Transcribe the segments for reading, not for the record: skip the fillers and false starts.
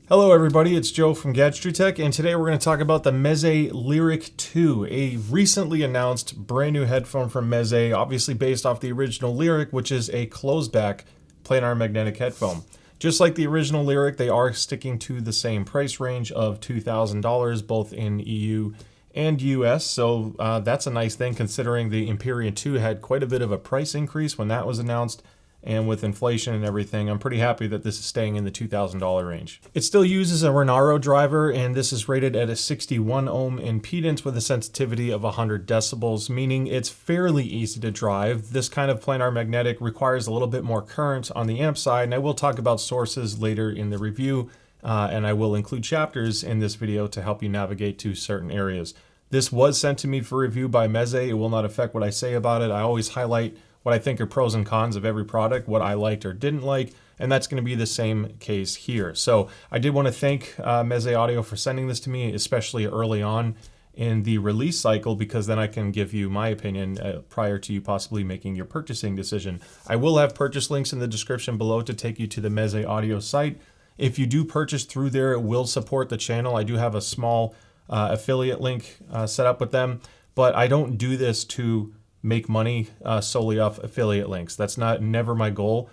Hello everybody, it's Joe from Gadgetry Tech, and today we're going to talk about the Meze Liric 2, a recently announced brand new headphone from Meze, obviously based off the original Liric, which is a closed-back planar magnetic headphone. Just like the original Liric, they are sticking to the same price range of $2,000, both in EU and US, so that's a nice thing considering the Empyrean 2 had quite a bit of a price increase when that was announced. And with inflation and everything, I'm pretty happy that this is staying in the $2,000 range. It still uses a Renaro driver, and this is rated at a 61 ohm impedance with a sensitivity of 100 decibels, meaning it's fairly easy to drive. This kind of planar magnetic requires a little bit more current on the amp side, and I will talk about sources later in the review, and I will include chapters in this video to help you navigate to certain areas. This was sent to me for review by Meze. It will not affect what I say about it. I always highlight what I think are pros and cons of every product, what I liked or didn't like, and that's going to be the same case here. So I did want to thank Meze Audio for sending this to me, especially early on in the release cycle, because then I can give you my opinion prior to you possibly making your purchasing decision. I will have purchase links in the description below to take you to the Meze Audio site. If you do purchase through there, it will support the channel. I do have a small affiliate link set up with them, but I don't do this to make money solely off affiliate links. That's never my goal.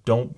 Don't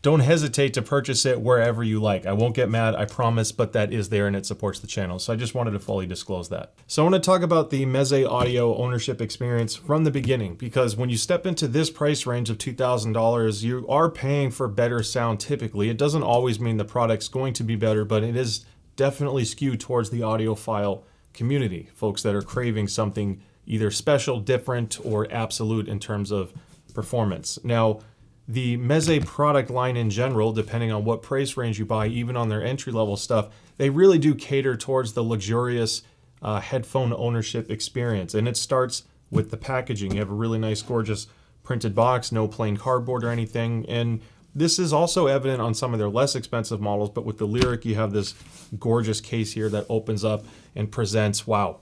hesitate to purchase it wherever you like. I won't get mad, I promise, but that is there and it supports the channel. So I just wanted to fully disclose that. So I want to talk about the Meze Audio ownership experience from the beginning, because when you step into this price range of $2,000, you are paying for better sound typically. It doesn't always mean the product's going to be better, but it is definitely skewed towards the audiophile community, folks that are craving something either special, different, or absolute in terms of performance. Now, the Meze product line in general, depending on what price range you buy, even on their entry-level stuff, they really do cater towards the luxurious headphone ownership experience. And it starts with the packaging. You have a really nice, gorgeous printed box, no plain cardboard or anything. And this is also evident on some of their less expensive models, but with the Liric, you have this gorgeous case here that opens up and presents, wow,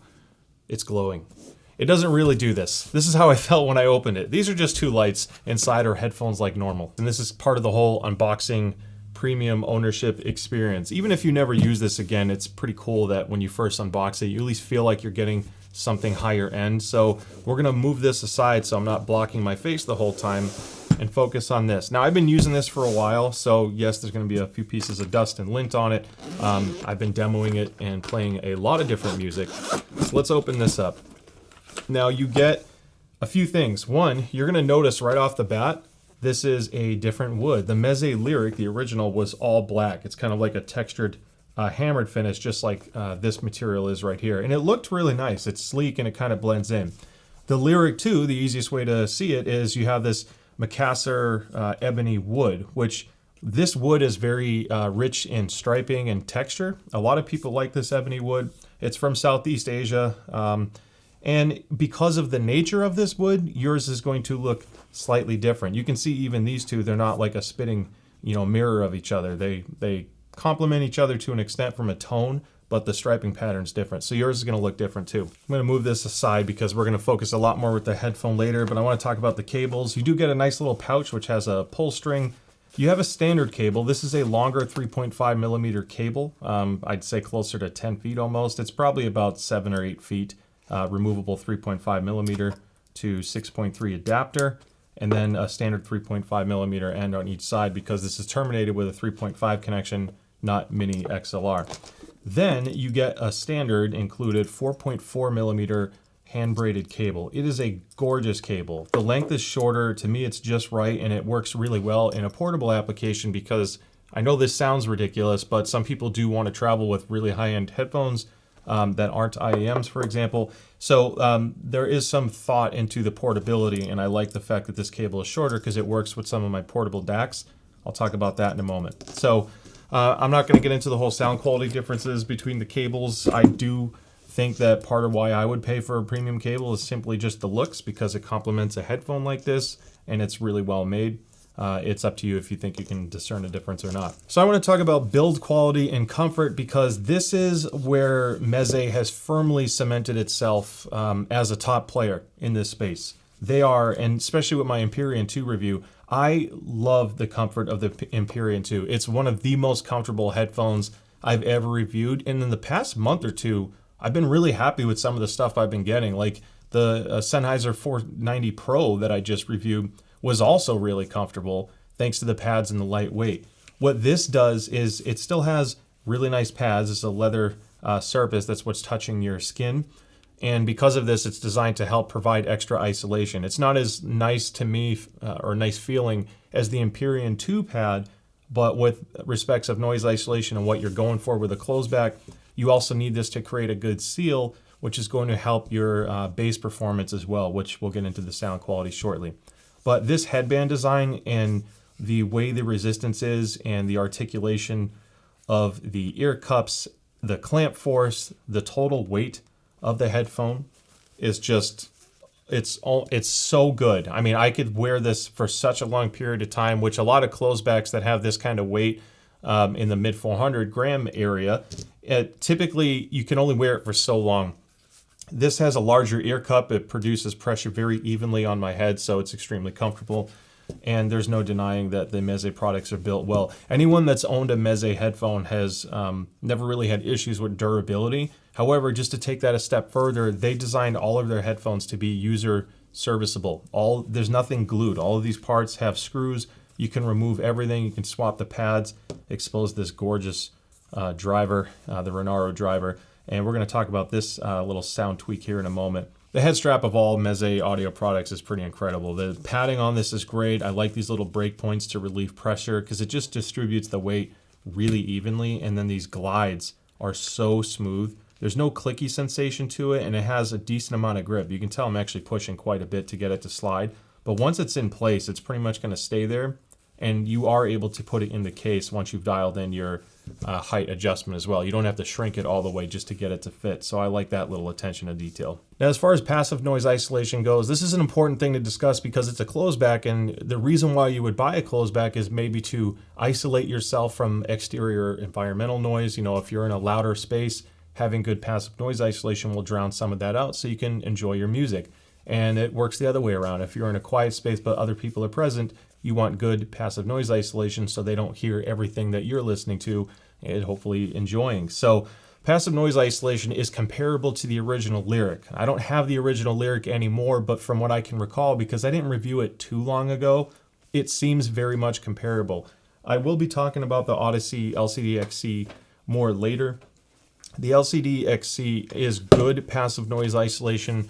it's glowing. It doesn't really do this. This is how I felt when I opened it. These are just two lights. Inside are headphones like normal. And this is part of the whole unboxing premium ownership experience. Even if you never use this again, it's pretty cool that when you first unbox it, you at least feel like you're getting something higher end. So we're gonna move this aside so I'm not blocking my face the whole time and focus on this. Now I've been using this for a while, so yes, there's gonna be a few pieces of dust and lint on it. I've been demoing it and playing a lot of different music. So let's open this up. Now you get a few things. One, you're going to notice right off the bat, this is a different wood. The Meze Liric, the original, was all black. It's kind of like a textured hammered finish, just like this material is right here. And it looked really nice. It's sleek and it kind of blends in. The Liric 2, the easiest way to see it is you have this Macassar ebony wood, which this wood is very rich in striping and texture. A lot of people like this ebony wood. It's from Southeast Asia. And because of the nature of this wood, yours is going to look slightly different. You can see even these two, they're not like a spitting, mirror of each other. They complement each other to an extent from a tone, but the striping pattern's different. So yours is gonna look different too. I'm gonna move this aside because we're gonna focus a lot more with the headphone later, but I wanna talk about the cables. You do get a nice little pouch which has a pull string. You have a standard cable. This is a longer 3.5 millimeter cable. I'd say closer to 10 feet almost. It's probably about 7 or 8 feet. Removable 3.5 millimeter to 6.3 adapter, and then a standard 3.5 millimeter end on each side because this is terminated with a 3.5 connection, not mini XLR. Then you get a standard included 4.4 millimeter hand braided cable. It is a gorgeous cable. The length is shorter. To me, it's just right, and it works really well in a portable application because I know this sounds ridiculous, but some people do want to travel with really high-end headphones that aren't IEMs, for example. So there is some thought into the portability, and I like the fact that this cable is shorter because it works with some of my portable DACs. I'll talk about that in a moment. So I'm not going to get into the whole sound quality differences between the cables. I do think that part of why I would pay for a premium cable is simply just the looks, because it complements a headphone like this, and it's really well made. It's up to you if you think you can discern a difference or not. So I want to talk about build quality and comfort, because this is where Meze has firmly cemented itself as a top player in this space. They are, and especially with my Empyrean 2 review, I love the comfort of the Empyrean 2. It's one of the most comfortable headphones I've ever reviewed. And in the past month or two, I've been really happy with some of the stuff I've been getting. Like the Sennheiser 490 Pro that I just reviewed was also really comfortable thanks to the pads and the lightweight. What this does is it still has really nice pads. It's a leather surface. That's what's touching your skin. And because of this, it's designed to help provide extra isolation. It's not as nice to me or nice feeling as the Empyrean 2 pad, but with respects of noise isolation and what you're going for with a closeback, you also need this to create a good seal, which is going to help your bass performance as well, which we'll get into the sound quality shortly. But this headband design and the way the resistance is and the articulation of the ear cups, the clamp force, the total weight of the headphone is just, it's so good. I mean, I could wear this for such a long period of time, which a lot of closebacks that have this kind of weight in the mid 400 gram area, typically you can only wear it for so long. This has a larger ear cup. It produces pressure very evenly on my head, so it's extremely comfortable. And there's no denying that the Meze products are built well. Anyone that's owned a Meze headphone has never really had issues with durability. However, just to take that a step further, they designed all of their headphones to be user serviceable. There's nothing glued. All of these parts have screws. You can remove everything. You can swap the pads, expose this gorgeous driver, the Renaro driver. And we're going to talk about this little sound tweak here in a moment. The head strap of all Meze audio products is pretty incredible. The padding on this is great. I like these little break points to relieve pressure because it just distributes the weight really evenly. And then these glides are so smooth. There's no clicky sensation to it, and it has a decent amount of grip. You can tell I'm actually pushing quite a bit to get it to slide. But once it's in place, it's pretty much going to stay there. And you are able to put it in the case once you've dialed in your height adjustment as well. You don't have to shrink it all the way just to get it to fit. So I like that little attention to detail. Now, as far as passive noise isolation goes, this is an important thing to discuss because it's a closeback, and the reason why you would buy a closeback is maybe to isolate yourself from exterior environmental noise. You know, if you're in a louder space, having good passive noise isolation will drown some of that out so you can enjoy your music. And it works the other way around. If you're in a quiet space but other people are present, you want good passive noise isolation so they don't hear everything that you're listening to and hopefully enjoying. So passive noise isolation is comparable to the original Lyric. I don't have the original Lyric anymore, but from what I can recall, because I didn't review it too long ago, it seems very much comparable. I will be talking about the Audeze LCD XC more later. The LCD XC is good passive noise isolation.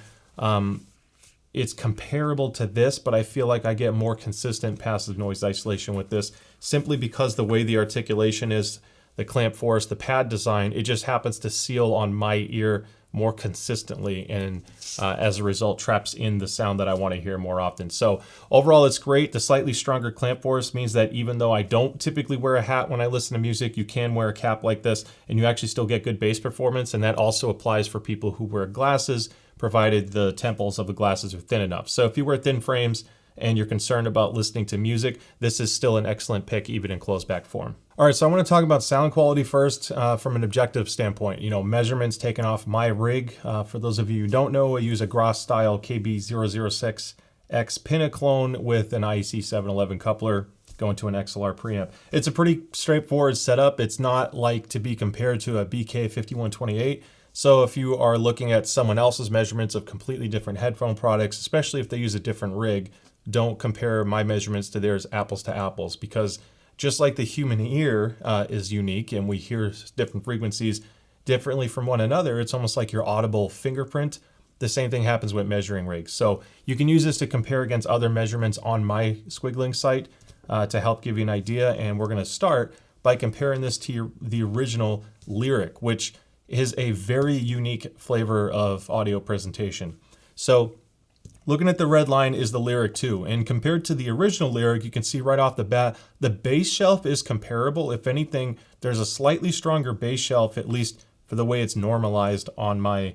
It's comparable to this, but I feel like I get more consistent passive noise isolation with this simply because the way the articulation is, the clamp force, the pad design, it just happens to seal on my ear more consistently and as a result traps in the sound that I want to hear more often. So overall it's great. The slightly stronger clamp force means that even though I don't typically wear a hat when I listen to music, you can wear a cap like this and you actually still get good bass performance, and that also applies for people who wear glasses, provided the temples of the glasses are thin enough. So if you wear thin frames and you're concerned about listening to music, this is still an excellent pick even in closed-back form. All right, so I want to talk about sound quality first from an objective standpoint. You know, measurements taken off my rig. For those of you who don't know, I use a Gross style KB006X Pinaclone with an IEC 711 coupler going to an XLR preamp. It's a pretty straightforward setup. It's not like to be compared to a BK5128. So if you are looking at someone else's measurements of completely different headphone products, especially if they use a different rig, don't compare my measurements to theirs apples to apples, because just like the human ear is unique and we hear different frequencies differently from one another, it's almost like your audible fingerprint. The same thing happens with measuring rigs. So you can use this to compare against other measurements on my squiggling site to help give you an idea. And we're going to start by comparing this to the original Lyric, which is a very unique flavor of audio presentation. So looking at the red line is the Lyric 2, and compared to the original Lyric, you can see right off the bat, the bass shelf is comparable. If anything, there's a slightly stronger bass shelf, at least for the way it's normalized on my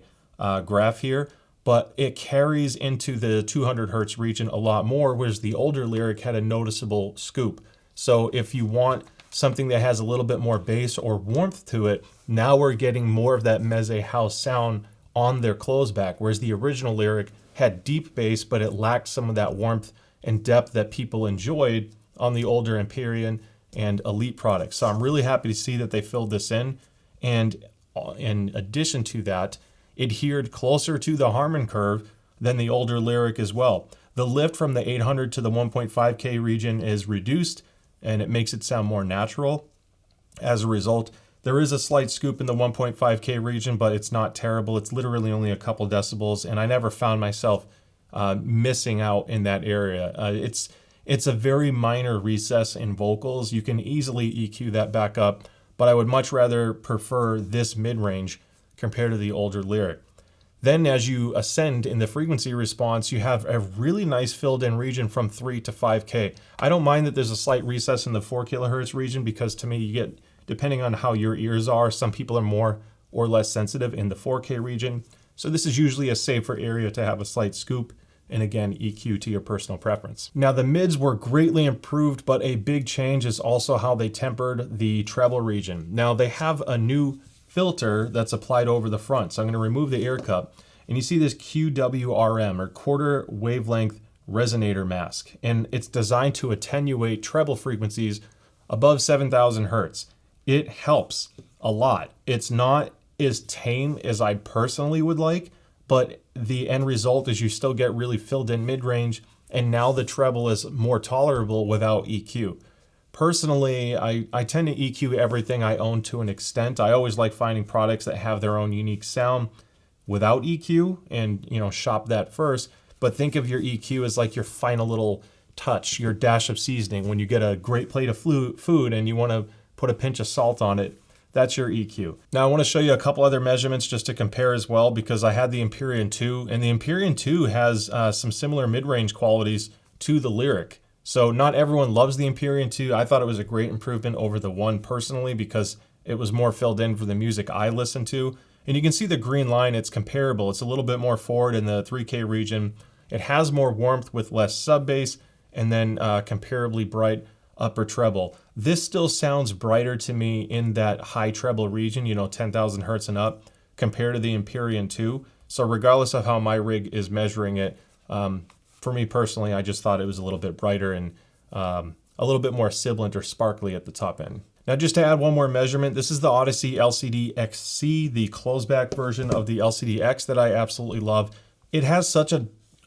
graph here, but it carries into the 200 hertz region a lot more, whereas the older Lyric had a noticeable scoop. So if you want something that has a little bit more bass or warmth to it, now we're getting more of that Meze house sound on their closeback, whereas the original Lyric had deep bass, but it lacked some of that warmth and depth that people enjoyed on the older Empyrean and Elite products. So I'm really happy to see that they filled this in. And in addition to that, adhered closer to the Harman curve than the older Lyric as well. The lift from the 800 to the 1.5K region is reduced, and it makes it sound more natural. As a result, there is a slight scoop in the 1.5K region, but it's not terrible. It's literally only a couple decibels, and I never found myself missing out in that area. It's a very minor recess in vocals. You can easily EQ that back up, but I would much rather prefer this mid-range compared to the older Lyric. Then as you ascend in the frequency response, you have a really nice filled in region from 3 to 5K. I don't mind that there's a slight recess in the 4 kilohertz region, because to me, you get, depending on how your ears are, some people are more or less sensitive in the 4K region. So this is usually a safer area to have a slight scoop, and again, EQ to your personal preference. Now the mids were greatly improved, but a big change is also how they tempered the treble region. Now they have a new filter that's applied over the front. So I'm going to remove the ear cup, and you see this QWRM, or quarter wavelength resonator mask, and it's designed to attenuate treble frequencies above 7,000 hertz. It helps a lot. It's not as tame as I personally would like, but the end result is you still get really filled in mid-range, and now the treble is more tolerable without EQ. Personally, I tend to EQ everything I own to an extent. I always like finding products that have their own unique sound without EQ, and shop that first. But think of your EQ as like your final little touch, your dash of seasoning. When you get a great plate of food and you want to put a pinch of salt on it, that's your EQ. Now I want to show you a couple other measurements just to compare as well, because I had the Empyrean 2, and the Empyrean 2 has some similar mid-range qualities to the Lyric. So not everyone loves the Empyrean 2. I thought it was a great improvement over the 1 personally, because it was more filled in for the music I listen to. And you can see the green line, it's comparable. It's a little bit more forward in the 3K region. It has more warmth with less sub bass, and then comparably bright upper treble. This still sounds brighter to me in that high treble region, 10,000 hertz and up, compared to the Empyrean 2. So regardless of how my rig is measuring it, for me personally, I just thought it was a little bit brighter and a little bit more sibilant or sparkly at the top end. Now just to add one more measurement, this is the Audeze LCD XC, the closeback version of the LCD X that I absolutely love. It has such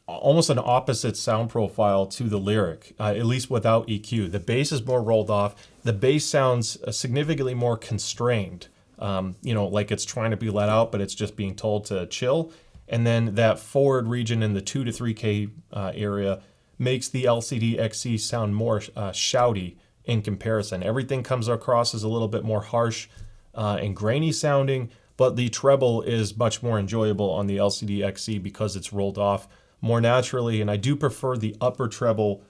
almost an opposite sound profile to the Lyric, at least without EQ. The bass is more rolled off. The bass sounds significantly more constrained, like it's trying to be let out, but it's just being told to chill. And then that forward region in the 2 to 3K area makes the LCD XC sound more shouty in comparison. Everything comes across as a little bit more harsh and grainy sounding, but the treble is much more enjoyable on the LCD XC because it's rolled off more naturally, and I do prefer the upper treble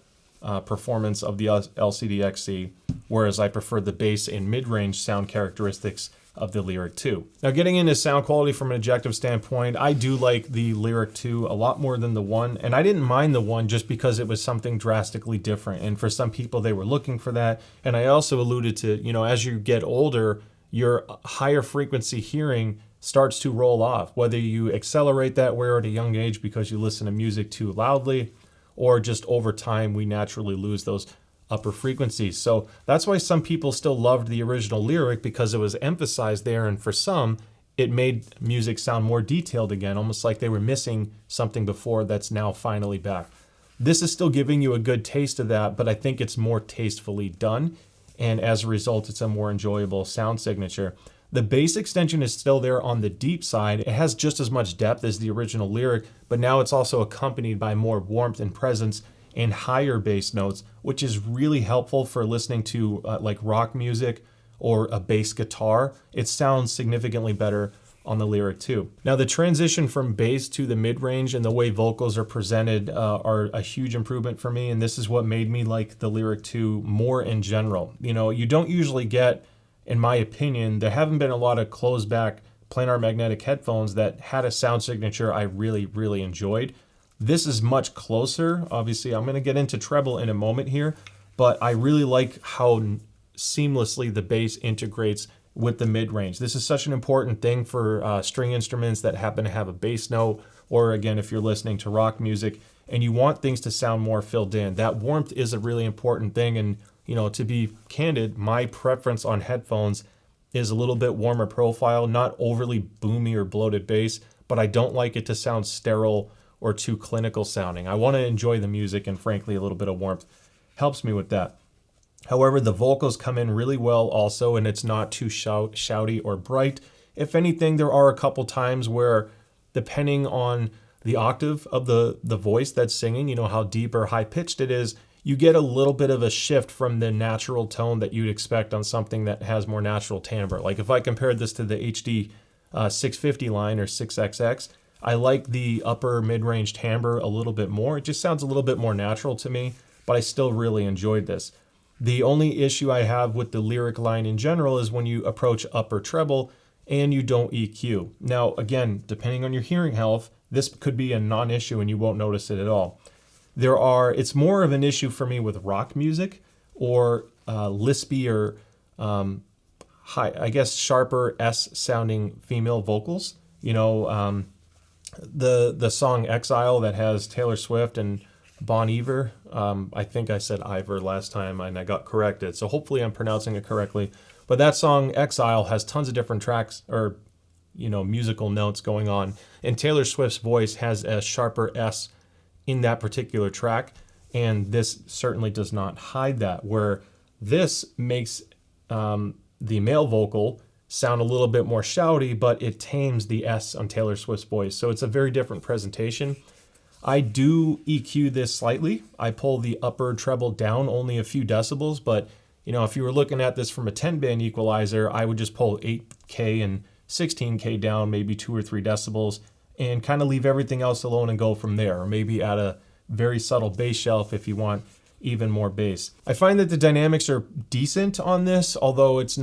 performance of the LCD XC, whereas I prefer the bass and mid-range sound characteristics of the Lyric 2. Now getting into sound quality from an objective standpoint, I do like the Lyric 2 a lot more than the 1, and I didn't mind the 1 just because it was something drastically different, and for some people they were looking for that. And I also alluded to, as you get older, your higher frequency hearing starts to roll off, whether you accelerate that wear at a young age because you listen to music too loudly, or just over time we naturally lose those upper frequencies. So that's why some people still loved the original Lyric, because it was emphasized there, and for some it made music sound more detailed again, almost like they were missing something before that's now finally back. This is still giving you a good taste of that, but I think it's more tastefully done, and as a result it's a more enjoyable sound signature. The bass extension is still there on the deep side. It has just as much depth as the original Lyric, but now it's also accompanied by more warmth and presence and higher bass notes, which is really helpful for listening to like rock music or a bass guitar. It sounds significantly better on the Lyric 2. Now the transition from bass to the mid-range and the way vocals are presented are a huge improvement for me, and this is what made me like the Lyric 2 more in general. You don't usually get, in my opinion, there haven't been a lot of closed back planar magnetic headphones that had a sound signature I really, really enjoyed. This is much closer. Obviously, I'm going to get into treble in a moment here, but I really like how seamlessly the bass integrates with the mid-range. This is such an important thing for string instruments that happen to have a bass note, or again, if you're listening to rock music and you want things to sound more filled in. That warmth is a really important thing. And, you know, to be candid, my preference on headphones is a little bit warmer profile, not overly boomy or bloated bass, but I don't like it to sound sterile or too clinical sounding. I want to enjoy the music, and frankly, a little bit of warmth helps me with that. However, the vocals come in really well also, and it's not too shouty or bright. If anything, there are a couple times where, depending on the octave of the voice that's singing, you know, how deep or high pitched it is, you get a little bit of a shift from the natural tone that you'd expect on something that has more natural timbre. Like if I compared this to the HD 650 line or 6XX, I like the upper mid-range timbre a little bit more. It just sounds a little bit more natural to me, but I still really enjoyed this. The only issue I have with the Lyric line in general is when you approach upper treble and you don't EQ. Now, again, depending on your hearing health, this could be a non-issue and you won't notice it at all. It's more of an issue for me with rock music or lispy or sharper S sounding female vocals. You know, the song Exile that has Taylor Swift and Bon Iver. I think I said Ivor last time and I got corrected. So hopefully I'm pronouncing it correctly. But that song Exile has tons of different tracks or, you know, musical notes going on. And Taylor Swift's voice has a sharper S in that particular track, and this certainly does not hide that, where this makes the male vocal sound a little bit more shouty, but it tames the S on Taylor Swift's voice. So it's a very different presentation. I do EQ this slightly. I pull the upper treble down only a few decibels, but you know, if you were looking at this from a 10-band equalizer, I would just pull 8K and 16K down, maybe 2 or 3 decibels, and kind of leave everything else alone and go from there. Or maybe add a very subtle bass shelf if you want even more bass. I find that the dynamics are decent on this, although it's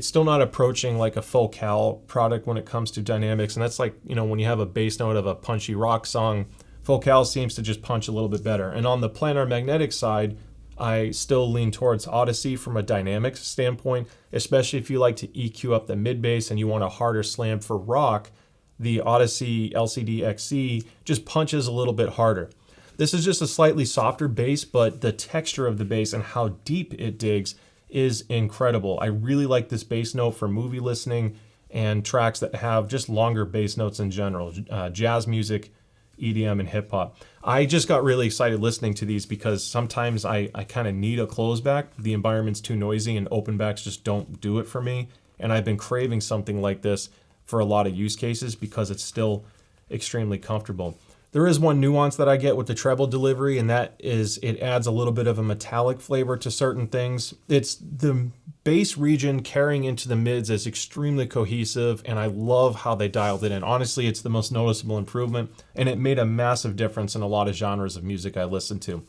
still not approaching like a Focal product when it comes to dynamics. And that's like, you know, when you have a bass note of a punchy rock song, Focal seems to just punch a little bit better. And on the planar magnetic side, I still lean towards Audeze from a dynamics standpoint, especially if you like to EQ up the mid bass and you want a harder slam for rock. The Audeze LCD XC just punches a little bit harder. This is just a slightly softer bass, but the texture of the bass and how deep it digs is incredible. I really like this bass note for movie listening and tracks that have just longer bass notes in general, jazz music, EDM, and hip hop. I just got really excited listening to these because sometimes I kind of need a closeback. The environment's too noisy and open backs just don't do it for me. And I've been craving something like this for a lot of use cases because it's still extremely comfortable. There is one nuance that I get with the treble delivery, and that is it adds a little bit of a metallic flavor to certain things. It's the bass region carrying into the mids is extremely cohesive, and I love how they dialed it in. Honestly, it's the most noticeable improvement, and it made a massive difference in a lot of genres of music I listen to.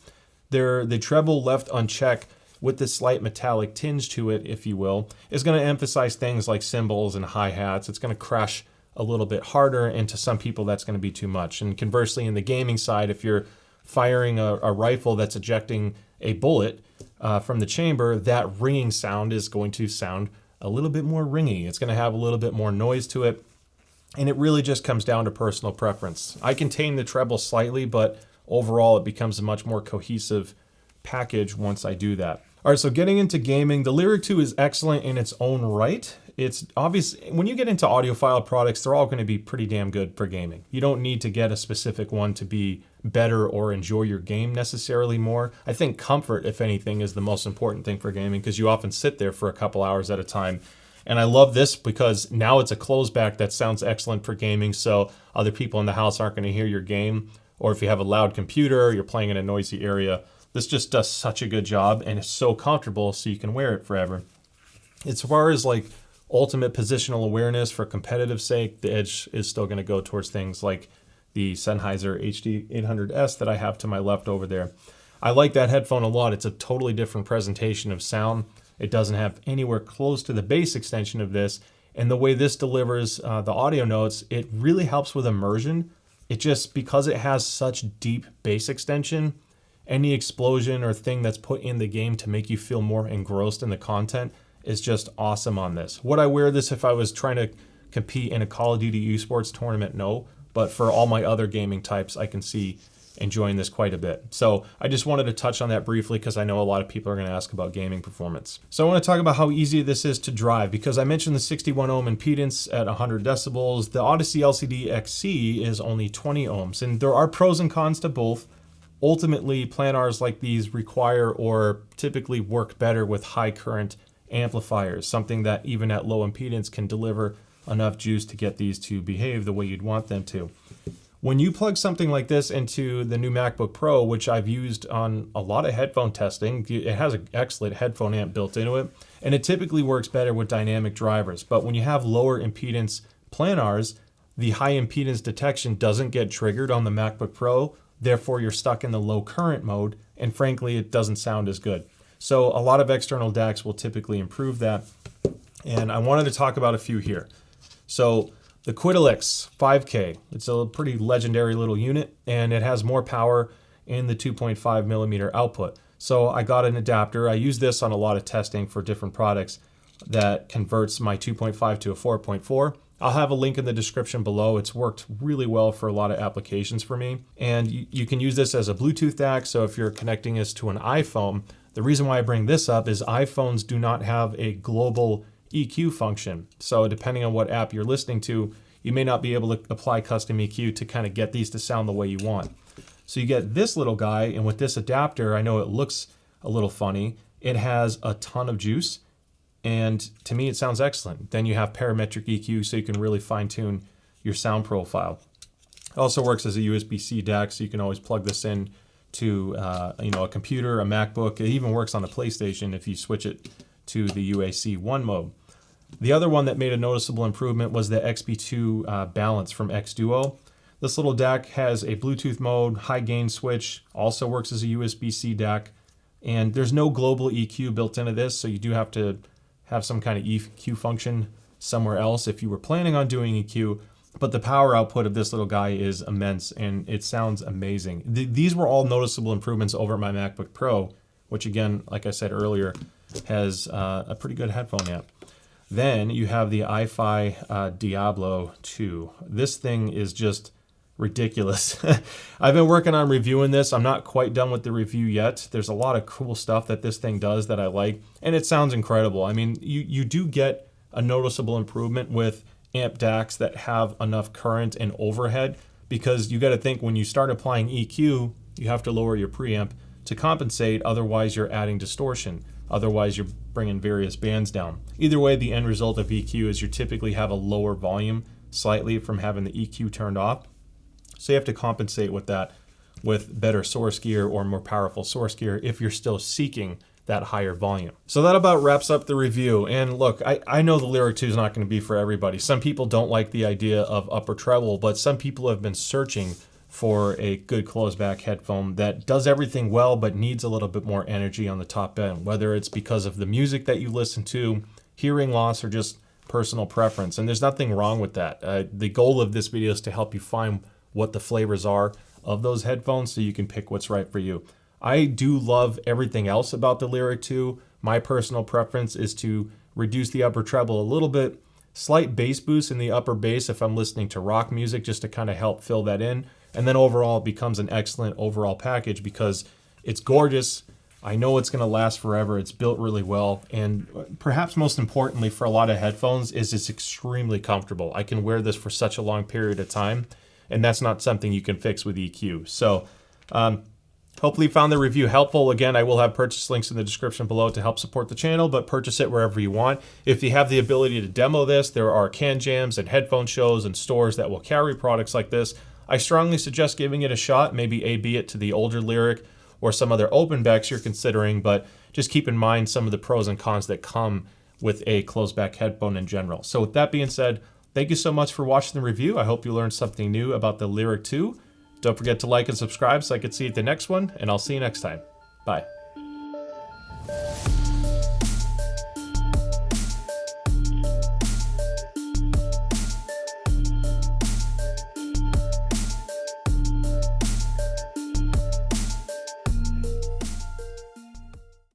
The treble left unchecked with this slight metallic tinge to it, if you will, is going to emphasize things like cymbals and hi-hats. It's going to crash a little bit harder, and to some people that's going to be too much. And conversely, in the gaming side, if you're firing a rifle that's ejecting a bullet from the chamber, that ringing sound is going to sound a little bit more ringy. It's going to have a little bit more noise to it, and it really just comes down to personal preference. I can tame the treble slightly, but overall it becomes a much more cohesive package once I do that. All right, so getting into gaming, the Lyric 2 is excellent in its own right. It's obvious when you get into audiophile products, they're all going to be pretty damn good for gaming. You don't need to get a specific one to be better or enjoy your game necessarily more. I think comfort, if anything, is the most important thing for gaming because you often sit there for a couple hours at a time. And I love this because now it's a closeback that sounds excellent for gaming, so other people in the house aren't going to hear your game. Or if you have a loud computer, you're playing in a noisy area, this just does such a good job, and it's so comfortable so you can wear it forever. As far as like ultimate positional awareness for competitive sake, the edge is still going to go towards things like the Sennheiser HD800S that I have to my left over there. I like that headphone a lot. It's a totally different presentation of sound. It doesn't have anywhere close to the bass extension of this, and the way this delivers the audio notes, it really helps with immersion. It just, because it has such deep bass extension, any explosion or thing that's put in the game to make you feel more engrossed in the content is just awesome on this. Would I wear this if I was trying to compete in a Call of Duty esports tournament? No, but for all my other gaming types, I can see enjoying this quite a bit. So I just wanted to touch on that briefly because I know a lot of people are going to ask about gaming performance. So I want to talk about how easy this is to drive, because I mentioned the 61 ohm impedance at 100 decibels. The Audeze LCD XC is only 20 ohms, and there are pros and cons to both. Ultimately, planars like these require or typically work better with high current amplifiers, something that even at low impedance can deliver enough juice to get these to behave the way you'd want them to. When you plug something like this into the new MacBook Pro, which I've used on a lot of headphone testing, it has an excellent headphone amp built into it, and it typically works better with dynamic drivers. But when you have lower impedance planars, the high impedance detection doesn't get triggered on the MacBook Pro, therefore you're stuck in the low current mode, and frankly, it doesn't sound as good. So a lot of external DACs will typically improve that, and I wanted to talk about a few here. So the Quiddelix 5K, it's a pretty legendary little unit, and it has more power in the 2.5 millimeter output. So I got an adapter. I use this on a lot of testing for different products that converts my 2.5 to a 4.4. I'll have a link in the description below. It's worked really well for a lot of applications for me. And you can use this as a Bluetooth DAC. So if you're connecting this to an iPhone, the reason why I bring this up is iPhones do not have a global EQ function. So depending on what app you're listening to, you may not be able to apply custom EQ to kind of get these to sound the way you want. So you get this little guy, and with this adapter, I know it looks a little funny. It has a ton of juice, and to me it sounds excellent. Then you have parametric EQ, so you can really fine tune your sound profile. It also works as a USB-C DAC, so you can always plug this in to a computer, a MacBook. It even works on a PlayStation if you switch it to the UAC 1 mode. The other one that made a noticeable improvement was the XB2 Balance from Xduo. This little DAC has a Bluetooth mode, high gain switch, also works as a USB-C DAC, and there's no global EQ built into this, so you do have to have some kind of EQ function somewhere else if you were planning on doing EQ, but the power output of this little guy is immense, and it sounds amazing. These were all noticeable improvements over my MacBook Pro, which again, like I said earlier, has a pretty good headphone amp. Then you have the iFi Diablo 2. This thing is just ridiculous. I've been working on reviewing this. I'm not quite done with the review yet. There's a lot of cool stuff that this thing does that I like, and it sounds incredible. I mean, you do get a noticeable improvement with amp DACs that have enough current and overhead, because you got to think when you start applying EQ, you have to lower your preamp to compensate, otherwise you're adding distortion. Otherwise, you're bringing various bands down. Either way, the end result of EQ is you typically have a lower volume slightly from having the EQ turned off. So you have to compensate with that with better source gear or more powerful source gear if you're still seeking that higher volume. So that about wraps up the review. And look, I know the Lyric 2 is not going to be for everybody. Some people don't like the idea of upper treble, but some people have been searching for a good closed-back headphone that does everything well but needs a little bit more energy on the top end, whether it's because of the music that you listen to, hearing loss, or just personal preference. And there's nothing wrong with that. The goal of this video is to help you find what the flavors are of those headphones so you can pick what's right for you. I do love everything else about the Lyric 2. My personal preference is to reduce the upper treble a little bit, slight bass boost in the upper bass if I'm listening to rock music, just to kind of help fill that in. And then overall, it becomes an excellent overall package because it's gorgeous. I know it's going to last forever. It's built really well. And perhaps most importantly for a lot of headphones is it's extremely comfortable. I can wear this for such a long period of time, and that's not something you can fix with EQ. So hopefully you found the review helpful. Again, I will have purchase links in the description below to help support the channel, but purchase it wherever you want. If you have the ability to demo this, there are can jams and headphone shows and stores that will carry products like this. I strongly suggest giving it a shot, maybe A/B it to the older Lyric or some other open backs you're considering, but just keep in mind some of the pros and cons that come with a closed back headphone in general. So with that being said, thank you so much for watching the review. I hope you learned something new about the Lyric 2. Don't forget to like and subscribe so I can see you at the next one, and I'll see you next time. Bye.